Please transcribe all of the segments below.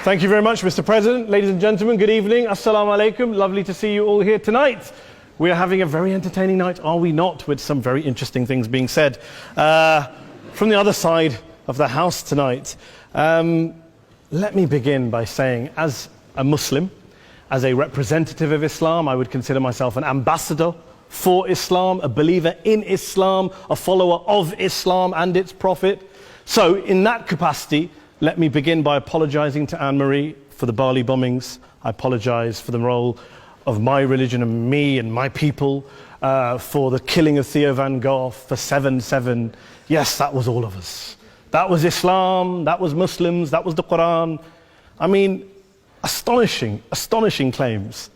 Thank you very much, Mr. President. Ladies and gentlemen, good evening. Assalamu alaikum. Lovely to see you all here tonight. We are having a very entertaining night, are we not? With some very interesting things being said from the other side of the house tonight. Let me begin by saying, as a Muslim, as a representative of Islam, I would consider myself an ambassador for Islam, a believer in Islam, a follower of Islam and its Prophet. So in that capacity, let me begin by apologizing to Anne-Marie for the Bali bombings. I apologize for the role of my religion and me and my people, for the killing of Theo van Gogh, for 7/7. Yes, that was all of us. That was Islam, that was Muslims, that was the Quran. I mean, astonishing claims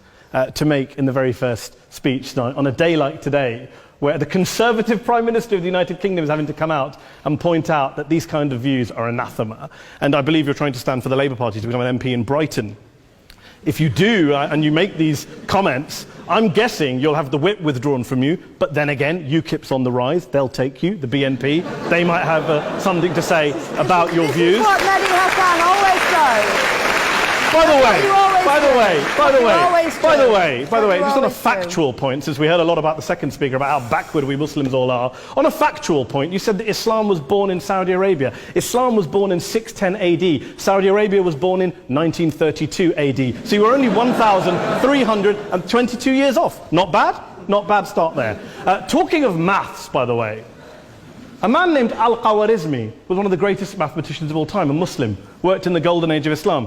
to make in the very first speech tonight, on a day like today, where the Conservative Prime Minister of the United Kingdom is having to come out and point out that these kind of views are anathema. And I believe you're trying to stand for the Labour Party to become an MP in Brighton. If you do, and you make these comments, I'm guessing you'll have the whip withdrawn from you, but then again, UKIP's on the rise, they'll take you, the BNP, they might have something to say about your views. This is what Mehdi Hasan always does. By the way, just on a factual point, since we heard a lot about the second speaker, about how backward we Muslims all are, on a factual point, you said that Islam was born in Saudi Arabia. Islam was born in 610 AD. Saudi Arabia was born in 1932 AD. So you were only 1,322 years off. Not bad? Not bad start there. Talking of maths, by the way, a man named Al-Khwarizmi was one of the greatest mathematicians of all time, a Muslim, worked in the golden age of Islam.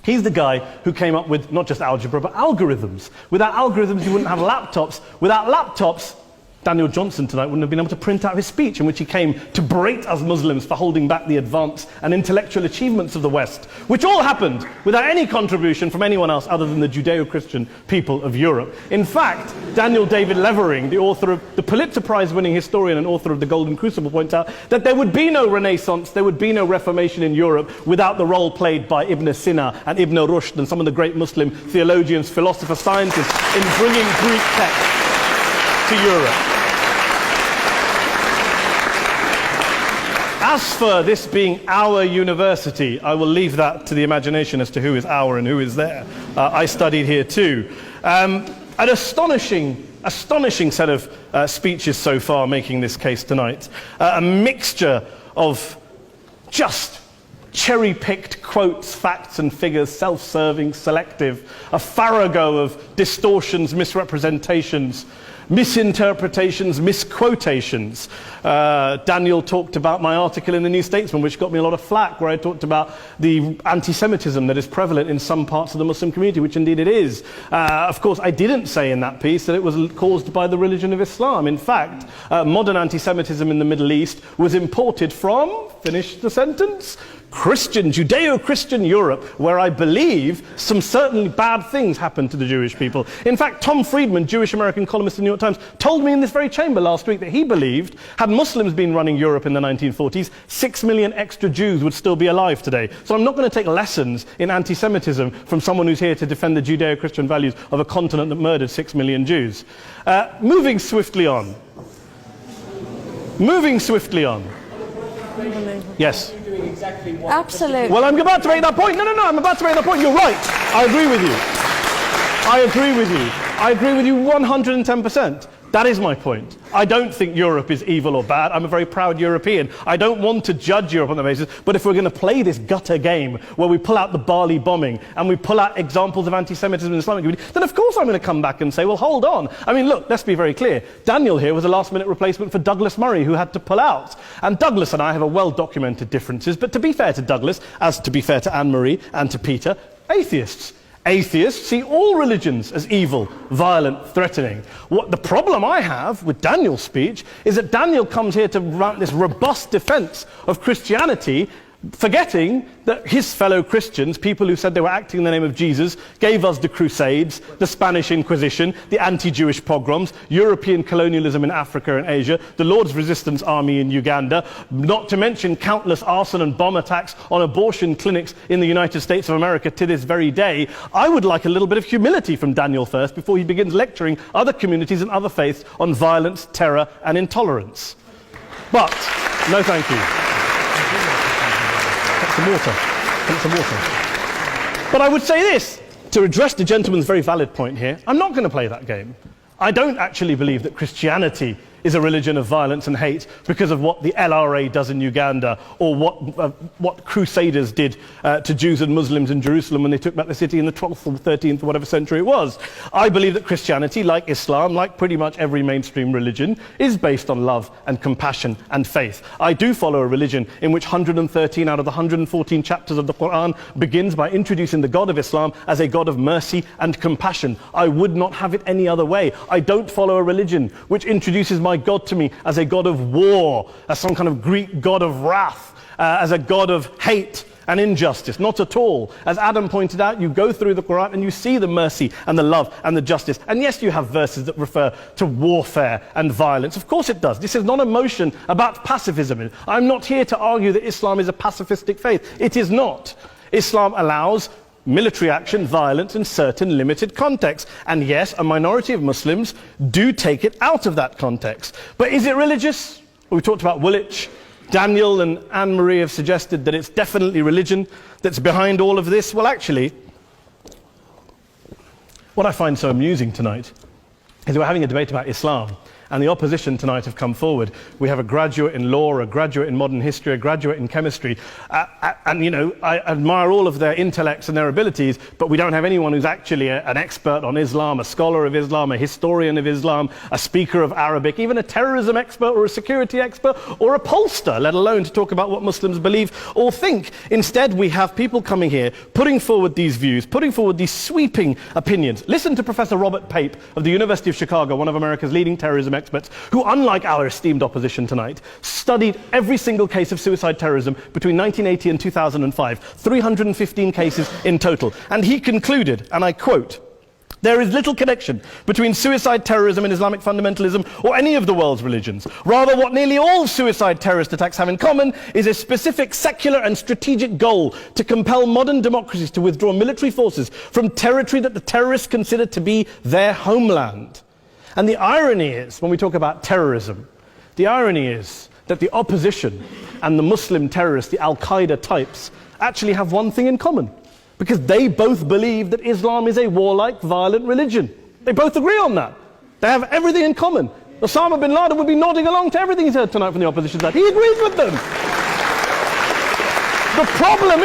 He's the guy who came up with not just algebra, but algorithms. Without algorithms, you wouldn't have laptops. Without laptops, Daniel Johnson tonight wouldn't have been able to print out his speech in which he came to berate us Muslims for holding back the advance and intellectual achievements of the West, which all happened without any contribution from anyone else other than the Judeo-Christian people of Europe. In fact, Daniel David Levering, the author of the Pulitzer Prize-winning historian and author of The Golden Crucible, points out that there would be no Renaissance, there would be no Reformation in Europe without the role played by Ibn Sina and Ibn Rushd and some of the great Muslim theologians, philosophers, scientists in bringing Greek texts to Europe. As for this being our university, I will leave that to the imagination as to who is our and who is there. I studied here too. An astonishing set of speeches so far making this case tonight. A mixture of just cherry-picked quotes, facts and figures, self-serving, selective, a farrago of distortions, misrepresentations, misinterpretations, misquotations. Daniel talked about my article in the New Statesman, which got me a lot of flack, where I talked about the anti-Semitism that is prevalent in some parts of the Muslim community, which indeed it is. Of course, I didn't say in that piece that it was caused by the religion of Islam. In fact, modern anti-Semitism in the Middle East was imported from, finish the sentence, Judeo-Christian Europe, where I believe some certainly bad things happened to the Jewish people. In fact, Tom Friedman, Jewish-American columnist in the New York Times, told me in this very chamber last week that he believed, had Muslims been running Europe in the 1940s, 6 million extra Jews would still be alive today. So I'm not going to take lessons in anti-Semitism from someone who's here to defend the Judeo-Christian values of a continent that murdered 6 million Jews. Moving swiftly on. Yes. Absolutely. Well, I'm about to make that point. No, I'm about to make that point. You're right. I agree with you 110%. That is my point. I don't think Europe is evil or bad. I'm a very proud European. I don't want to judge Europe on that basis, but if we're going to play this gutter game where we pull out the Bali bombing and we pull out examples of anti-Semitism in the Islamic community, then of course I'm going to come back and say, well, hold on. I mean, look, let's be very clear. Daniel here was a last-minute replacement for Douglas Murray, who had to pull out. And Douglas and I have a well-documented differences, but to be fair to Douglas, as to be fair to Anne-Marie and to Peter, atheists. Atheists see all religions as evil, violent, threatening. What the problem I have with Daniel's speech is that Daniel comes here to run this robust defense of Christianity, forgetting that his fellow Christians, people who said they were acting in the name of Jesus, gave us the Crusades, the Spanish Inquisition, the anti-Jewish pogroms, European colonialism in Africa and Asia, the Lord's Resistance Army in Uganda, not to mention countless arson and bomb attacks on abortion clinics in the United States of America to this very day. I would like a little bit of humility from Daniel first before he begins lecturing other communities and other faiths on violence, terror and intolerance. But, no thank you. get some water. Get some water. But I would say this, to address the gentleman's very valid point here, I'm not going to play that game. I don't actually believe that Christianity is a religion of violence and hate because of what the LRA does in Uganda or what Crusaders did to Jews and Muslims in Jerusalem when they took back the city in the 12th or 13th or whatever century it was. I believe that Christianity, like Islam, like pretty much every mainstream religion, is based on love and compassion and faith. I do follow a religion in which 113 out of the 114 chapters of the Quran begins by introducing the God of Islam as a God of mercy and compassion. I would not have it any other way. I don't follow a religion which introduces my God to me as a God of war, as some kind of Greek God of wrath, as a God of hate and injustice. Not at all. As Adam pointed out, you go through the Quran and you see the mercy and the love and the justice. And yes, you have verses that refer to warfare and violence. Of course it does. This is not a motion about pacifism. I'm not here to argue that Islam is a pacifistic faith. It is not. Islam allows military action, violence in certain limited contexts. And yes, a minority of Muslims do take it out of that context. But is it religious? We talked about Woolwich. Daniel and Anne-Marie have suggested that it's definitely religion that's behind all of this. Well, actually, what I find so amusing tonight is we're having a debate about Islam. And the opposition tonight have come forward. We have a graduate in law, a graduate in modern history, a graduate in chemistry. And, you know, I admire all of their intellects and their abilities, but we don't have anyone who's actually an expert on Islam, a scholar of Islam, a historian of Islam, a speaker of Arabic, even a terrorism expert or a security expert or a pollster, let alone to talk about what Muslims believe or think. Instead, we have people coming here, putting forward these views, putting forward these sweeping opinions. Listen to Professor Robert Pape of the University of Chicago, one of America's leading terrorism experts, who, unlike our esteemed opposition tonight, studied every single case of suicide terrorism between 1980 and 2005, 315 cases in total. And he concluded, and I quote, "There is little connection between suicide terrorism and Islamic fundamentalism or any of the world's religions. Rather, what nearly all suicide terrorist attacks have in common is a specific secular and strategic goal to compel modern democracies to withdraw military forces from territory that the terrorists consider to be their homeland." And the irony is, when we talk about terrorism, the irony is that the opposition and the Muslim terrorists, the Al-Qaeda types, actually have one thing in common. Because they both believe that Islam is a warlike, violent religion. They both agree on that. They have everything in common. Osama bin Laden would be nodding along to everything he's heard tonight from the opposition side. He agrees with them. The problem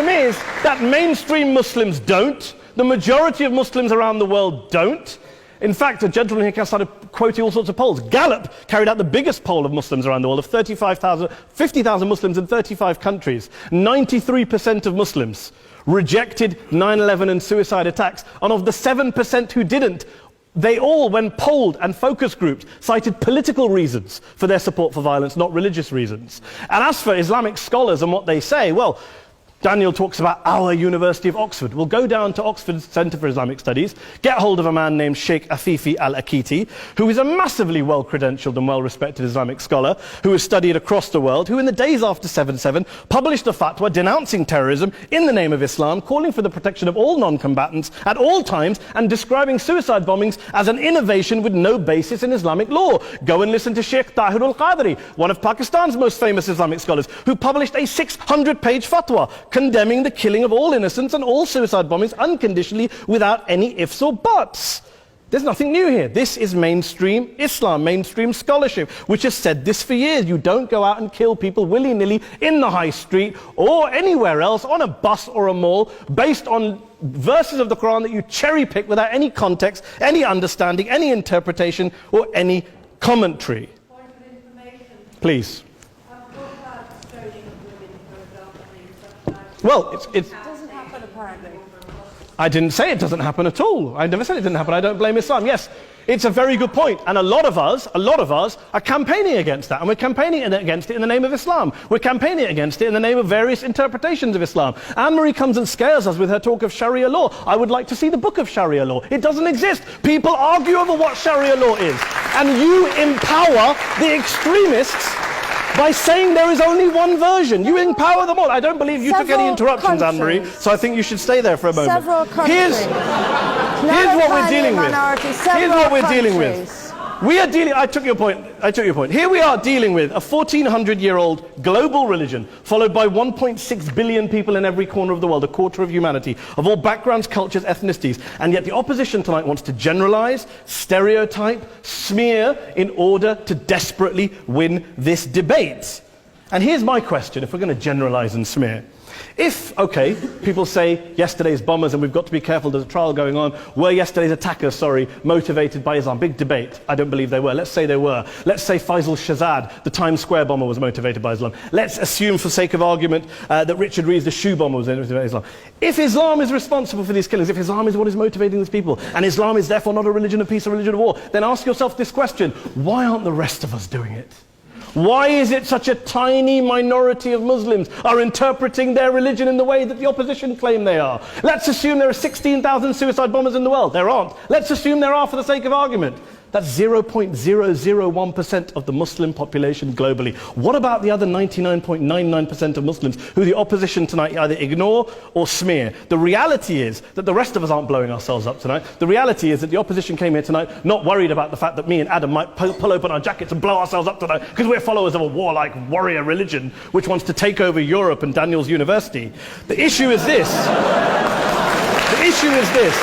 is that mainstream Muslims don't. The majority of Muslims around the world don't. In fact, a gentleman here started quoting all sorts of polls. Gallup carried out the biggest poll of Muslims around the world, of 50,000 Muslims in 35 countries. 93% of Muslims rejected 9/11 and suicide attacks. And of the 7% who didn't, they all, when polled and focus grouped, cited political reasons for their support for violence, not religious reasons. And as for Islamic scholars and what they say, well, Daniel talks about our University of Oxford. We'll go down to Oxford Centre for Islamic Studies, get hold of a man named Sheikh Afifi al-Akiti, who is a massively well-credentialed and well-respected Islamic scholar, who has studied across the world, who in the days after 7/7 published a fatwa denouncing terrorism in the name of Islam, calling for the protection of all non-combatants at all times, and describing suicide bombings as an innovation with no basis in Islamic law. Go and listen to Sheikh Tahir al-Qadri, one of Pakistan's most famous Islamic scholars, who published a 600-page fatwa condemning the killing of all innocents and all suicide bombings unconditionally without any ifs or buts. There's nothing new here. This is mainstream Islam, mainstream scholarship, which has said this for years. You don't go out and kill people willy-nilly in the high street or anywhere else, on a bus or a mall, based on verses of the Quran that you cherry-pick without any context, any understanding, any interpretation, or any commentary. Point of information. Please. Well, it doesn't happen apparently. I didn't say it doesn't happen at all. I never said it didn't happen. I don't blame Islam. Yes, it's a very good point. And a lot of us are campaigning against that. And we're campaigning against it in the name of Islam. We're campaigning against it in the name of various interpretations of Islam. Anne-Marie comes and scares us with her talk of Sharia law. I would like to see the book of Sharia law. It doesn't exist. People argue over what Sharia law is. And you empower the extremists by saying there is only one version. You empower them all. I don't believe you took any interruptions, Anne-Marie, so I think you should stay there for a moment. Several countries. Here's what we're dealing with. Here's what we're dealing with. We are dealing, I took your point. Here we are dealing with a 1400-year-old global religion followed by 1.6 billion people in every corner of the world, a quarter of humanity, of all backgrounds, cultures, ethnicities. And yet the opposition tonight wants to generalize, stereotype, smear in order to desperately win this debate. And here's my question, if we're going to generalize and smear. If, okay, people say yesterday's bombers, and we've got to be careful, there's a trial going on, were yesterday's attackers, motivated by Islam? Big debate. I don't believe they were. Let's say they were. Let's say Faisal Shahzad, the Times Square bomber, was motivated by Islam. Let's assume, for sake of argument, that Richard Reeves, the shoe bomber, was motivated by Islam. If Islam is responsible for these killings, if Islam is what is motivating these people, and Islam is therefore not a religion of peace, a religion of war, then ask yourself this question: why aren't the rest of us doing it? Why is it such a tiny minority of Muslims are interpreting their religion in the way that the opposition claim they are? Let's assume there are 16,000 suicide bombers in the world. There aren't. Let's assume there are for the sake of argument. That's 0.001% of the Muslim population globally. What about the other 99.99% of Muslims who the opposition tonight either ignore or smear? The reality is that the rest of us aren't blowing ourselves up tonight. The reality is that the opposition came here tonight not worried about the fact that me and Adam might pull open our jackets and blow ourselves up tonight because we're followers of a warlike warrior religion which wants to take over Europe and Daniel's university. The issue is this. The issue is this.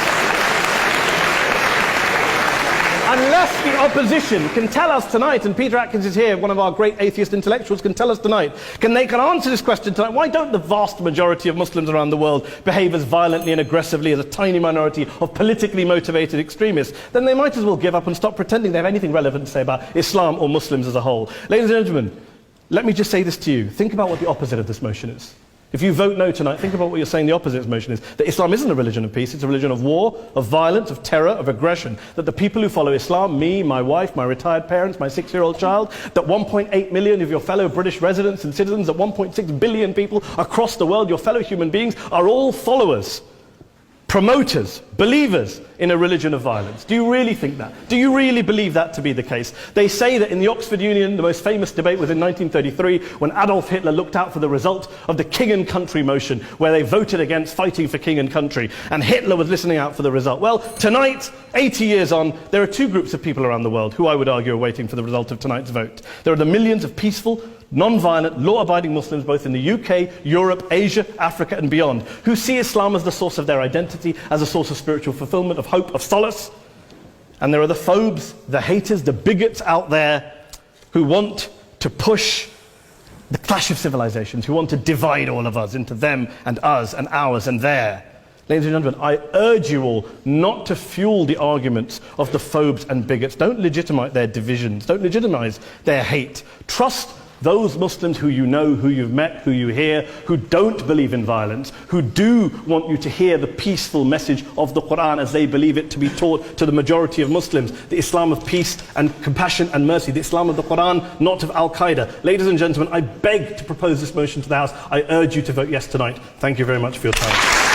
Unless the opposition can tell us tonight, and Peter Atkins is here, one of our great atheist intellectuals, can tell us tonight, can answer this question tonight: why don't the vast majority of Muslims around the world behave as violently and aggressively as a tiny minority of politically motivated extremists? Then they might as well give up and stop pretending they have anything relevant to say about Islam or Muslims as a whole. Ladies and gentlemen, let me just say this to you. Think about what the opposite of this motion is. If you vote no tonight, think about what you're saying the opposite of this motion is. That Islam isn't a religion of peace, it's a religion of war, of violence, of terror, of aggression. That the people who follow Islam, me, my wife, my retired parents, my 6-year-old child, that 1.8 million of your fellow British residents and citizens, that 1.6 billion people across the world, your fellow human beings, are all followers, promoters, believers in a religion of violence. Do you really think that? Do you really believe that to be the case? They say that in the Oxford Union, the most famous debate was in 1933 when Adolf Hitler looked out for the result of the King and Country motion, where they voted against fighting for King and Country, and Hitler was listening out for the result. Well, tonight, 80 years on, there are two groups of people around the world who I would argue are waiting for the result of tonight's vote. There are the millions of peaceful, non-violent, law-abiding Muslims both in the UK, Europe, Asia, Africa and beyond, who see Islam as the source of their identity, as a source of spiritual fulfillment, of hope, of solace. And there are the phobes, the haters, the bigots out there who want to push the clash of civilizations, who want to divide all of us into them and us and ours and their. Ladies and gentlemen, I urge you all not to fuel the arguments of the phobes and bigots. Don't legitimize their divisions. Don't legitimize their hate. Trust those Muslims who you know, who you've met, who you hear, who don't believe in violence, who do want you to hear the peaceful message of the Quran as they believe it to be taught to the majority of Muslims, the Islam of peace and compassion and mercy, the Islam of the Quran, not of Al-Qaeda. Ladies and gentlemen, I beg to propose this motion to the House. I urge you to vote yes tonight. Thank you very much for your time.